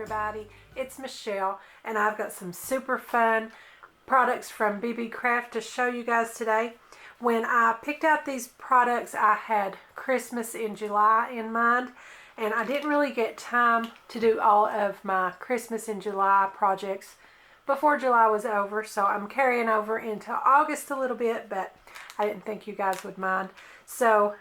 everybody, it's Michelle and I've got some super fun products from Beebeecraft to show you guys today. When I picked out these products, I had Christmas in July in mind, and I didn't really get time to do all of my Christmas in July projects before July was over, so I'm carrying over into August a little bit, but I didn't think you guys would mind. So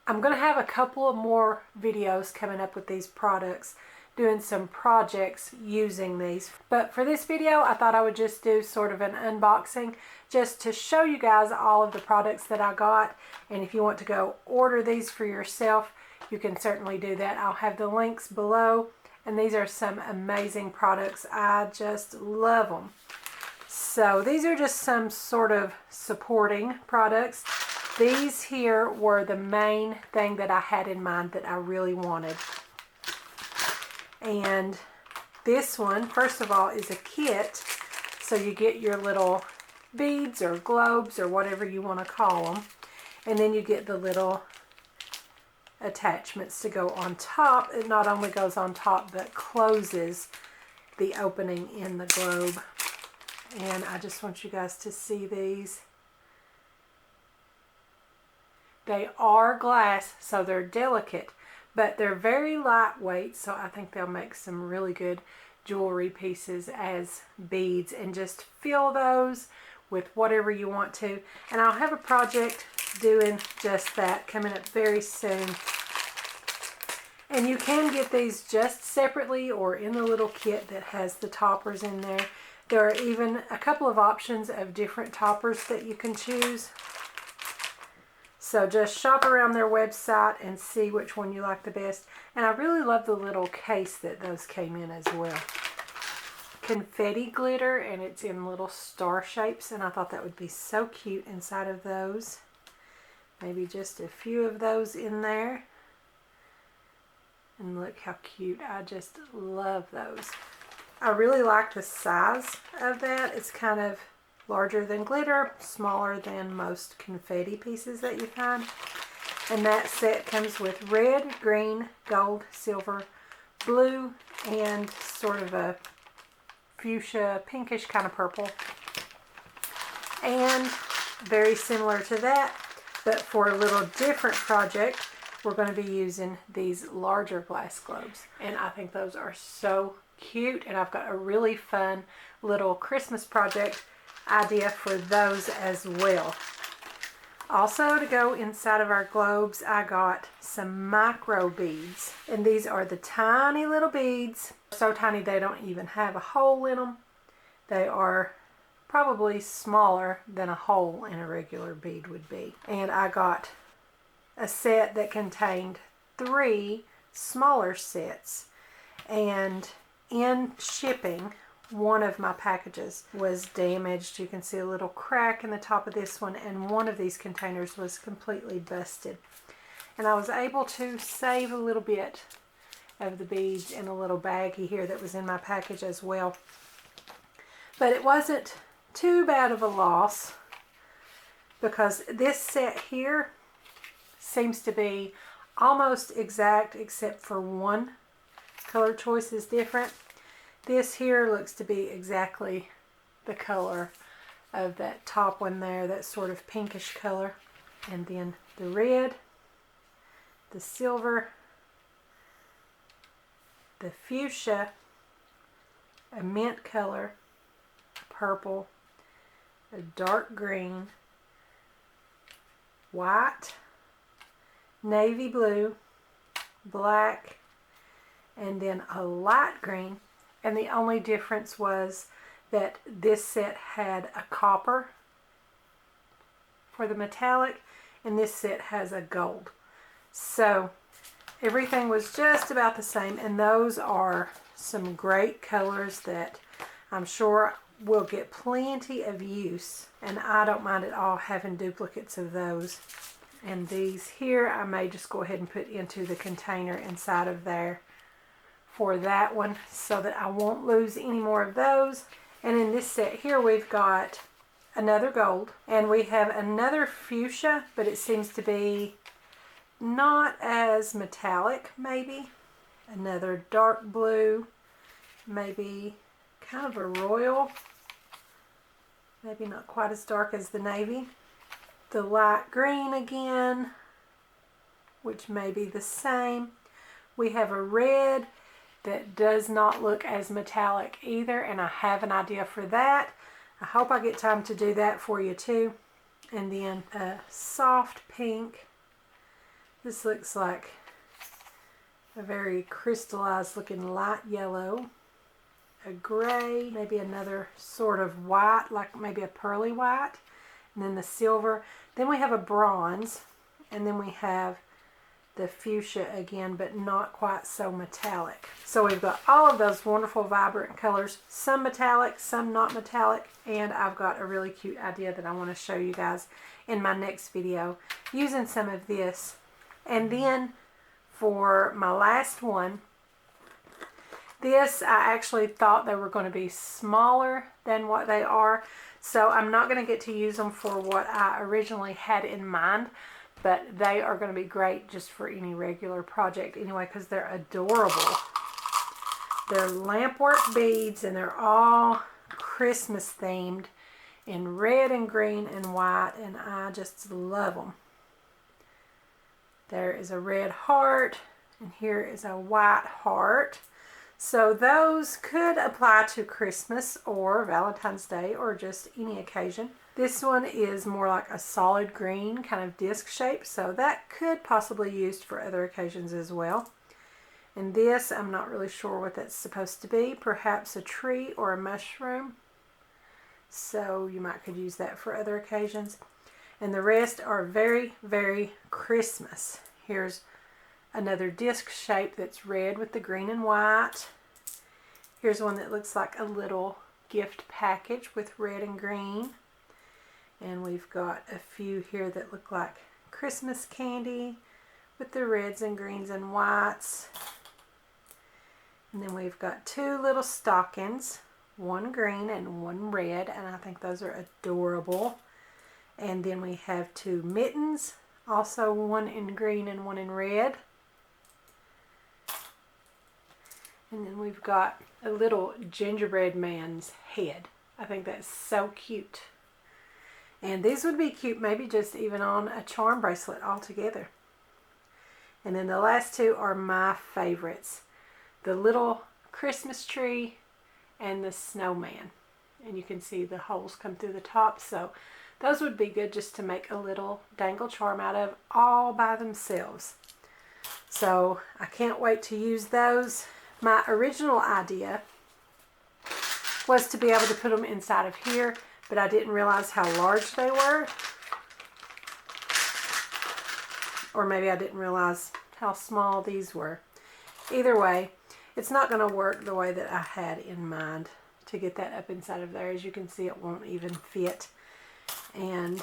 I'm going to have a couple of more videos coming up with these products, doing some projects using these. But for this video, I thought I would just do sort of an unboxing just to show you guys all of the products that I got. And if you want to go order these for yourself, you can certainly do that. I'll have the links below. And these are some amazing products. I just love them. So these are just some sort of supporting products. These here were the main thing that I had in mind that I really wanted. And this one, first of all, is a kit. So you get your little beads or globes or whatever you want to call them. And then you get the little attachments to go on top. It not only goes on top, but closes the opening in the globe. And I just want you guys to see these. They are glass, so they're delicate, but they're very lightweight, so I think they'll make some really good jewelry pieces as beads, and just fill those with whatever you want to. And I'll have a project doing just that coming up very soon. And you can get these just separately or in the little kit that has the toppers in there. There are even a couple of options of different toppers that you can choose. So just shop around their website and see which one you like the best. And I really love the little case that those came in as well. Confetti glitter, and it's in little star shapes, and I thought that would be so cute inside of those. Maybe just a few of those in there. And look how cute. I just love those. I really like the size of that. It's kind of larger than glitter, smaller than most confetti pieces that you find. And that set comes with red, green, gold, silver, blue, and sort of a fuchsia, pinkish kind of purple. And very similar to that, but for a little different project, we're going to be using these larger glass globes. And I think those are so cute, and I've got a really fun little Christmas project idea for those as well. Also, to go inside of our globes, I got some micro beads, and these are the tiny little beads. So tiny they don't even have a hole in them. They are probably smaller than a hole in a regular bead would be. And I got a set that contained 3 smaller sets, and in shipping, one of my packages was damaged. You can see a little crack in the top of this one, and one of these containers was completely busted. And I was able to save a little bit of the beads in a little baggie here that was in my package as well. But it wasn't too bad of a loss, because this set here seems to be almost exact except for one color choice is different. This here looks to be exactly the color of that top one there, that sort of pinkish color. And then the red, the silver, the fuchsia, a mint color, a purple, a dark green, white, navy blue, black, and then a light green. And the only difference was that this set had a copper for the metallic, and this set has a gold. So everything was just about the same, and those are some great colors that I'm sure will get plenty of use, and I don't mind at all having duplicates of those. And these here I may just go ahead and put into the container inside of there for that one, so that I won't lose any more of those. And in this set here we've got another gold, and we have another fuchsia, but it seems to be not as metallic maybe. Another dark blue, maybe kind of a royal, maybe not quite as dark as the navy. The light green again, which may be the same. We have a red that does not look as metallic either, and I have an idea for that. I hope I get time to do that for you too. And then a soft pink. This looks like a very crystallized looking light yellow. A gray, maybe another sort of white, like maybe a pearly white. And then the silver. Then we have a bronze. And then we have the fuchsia again, but not quite so metallic. So we've got all of those wonderful vibrant colors, some metallic, some not metallic, and I've got a really cute idea that I want to show you guys in my next video using some of this. And then for my last one, this I actually thought they were going to be smaller than what they are, so I'm not going to get to use them for what I originally had in mind. But they are going to be great just for any regular project anyway, because they're adorable. They're Lampwork beads, and they're all Christmas themed in red and green and white, and I just love them. There is a red heart, and here is a white heart. So those could apply to Christmas or Valentine's Day or just any occasion. This one is more like a solid green kind of disc shape, so that could possibly be used for other occasions as well. And this, I'm not really sure what that's supposed to be. Perhaps a tree or a mushroom. So you might could use that for other occasions. And the rest are very, very Christmas. Here's another disc shape that's red with the green and white. Here's one that looks like a little gift package with red and green. And we've got a few here that look like Christmas candy with the reds and greens and whites. And then we've got two little stockings, one green and one red, and I think those are adorable. And then we have two mittens, also one in green and one in red. And then we've got a little gingerbread man's head. I think that's so cute. And these would be cute maybe just even on a charm bracelet altogether. And then the last two are my favorites. The little Christmas tree and the snowman. And you can see the holes come through the top. So those would be good just to make a little dangle charm out of all by themselves. So I can't wait to use those. My original idea was to be able to put them inside of here, but I didn't realize how large they were. Or maybe I didn't realize how small these were. Either way, it's not going to work the way that I had in mind to get that up inside of there. As you can see, it won't even fit. And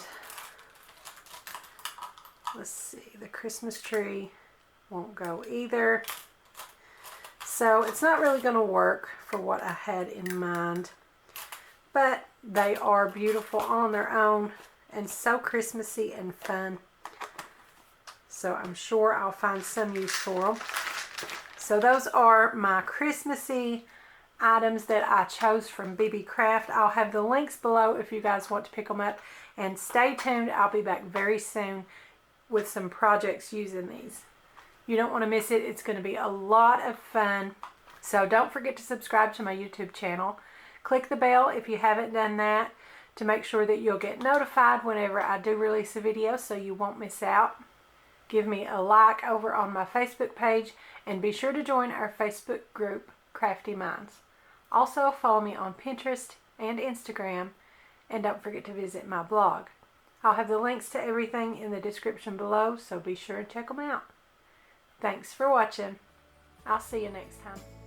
let's see, the Christmas tree won't go either. So it's not really going to work for what I had in mind. But they are beautiful on their own and so Christmassy and fun. So I'm sure I'll find some use for them. So those are my Christmassy items that I chose from Beebeecraft. I'll have the links below if you guys want to pick them up. And stay tuned. I'll be back very soon with some projects using these. You don't want to miss it. It's going to be a lot of fun. So don't forget to subscribe to my YouTube channel. Click the bell if you haven't done that to make sure that you'll get notified whenever I do release a video so you won't miss out. Give me a like over on my Facebook page and be sure to join our Facebook group, Craftie Minds. Also follow me on Pinterest and Instagram, and don't forget to visit my blog. I'll have the links to everything in the description below, so be sure to check them out. Thanks for watching. I'll see you next time.